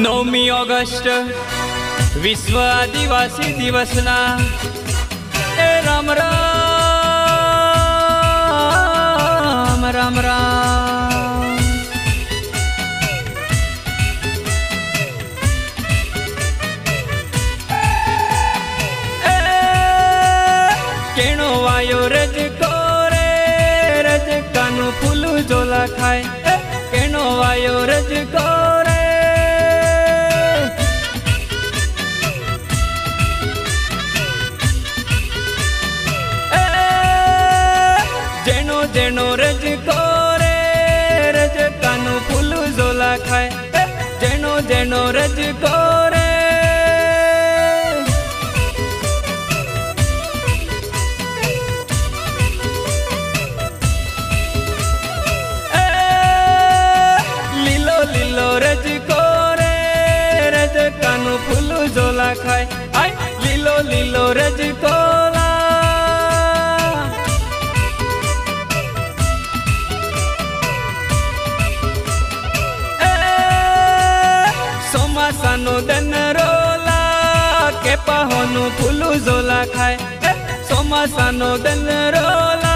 9મી August વિશ્વ આદિવાસી દિવસના એ રામ રામ રામ રામ એ કેણો વાયો રજકો રે રજકાનું ફૂલું જોલા ખાય કેણો વાયો રજકો जेनो रजको रे रजकानु फूलू जोला खाए जेनो जेनो रजको रे लीलो लीलो रजको रे रजकानु फूलू जोला खाए आई लीलो लीलो रजको सोमासानो दन रोला के पाहोनु फूलू जोला खाए सोमासानो दन रोला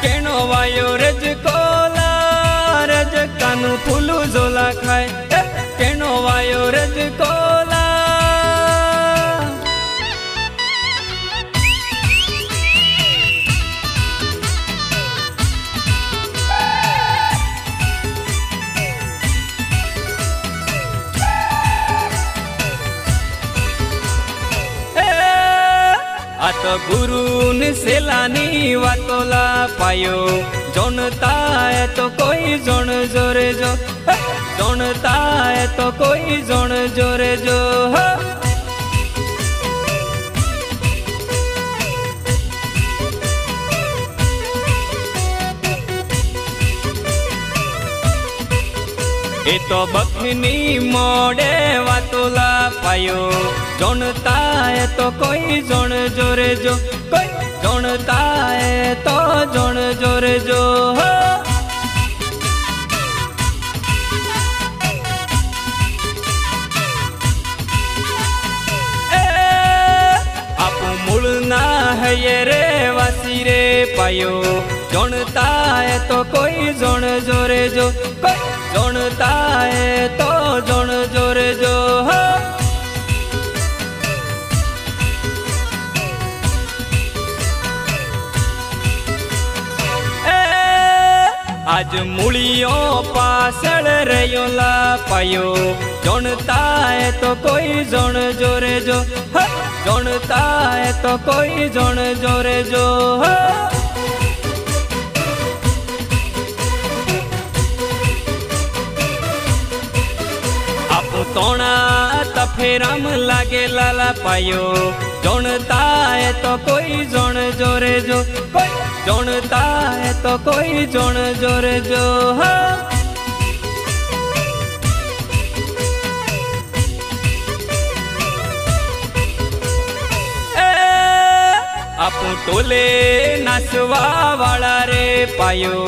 केनो वायो रजकोला रजकानु फूलू जोला खाए केनो वायो रजकोला आ तो गुरु ने सेलानी वातोला पायो जोनता है तो कोई जोन जोरे जो जोनता है तो कोई जोन जोरे जो ए तो बखनी मोड़े वातोला पायो जोनता है तो कोई जोन जोरे जो कोई जोनता है तो जोन जोरे जो आपू मूलना है ये रे वासी रे पायो जोनता है तो कोई जोन जोरे जो कोई जोनता है तो जोन जोरे जो आज मूलियों पासड़ रयोला पायो जोनता है तो कोई जोन जोरे जो जोनता है तो कोई जोन जोरे जो तोना तफेराम लागे लाला पायो जोनता है तो कोई जोन जोरे जो कोई जोनता है तो कोई जोन जोरे जो आपू टोले नाचवा वाला रे पायो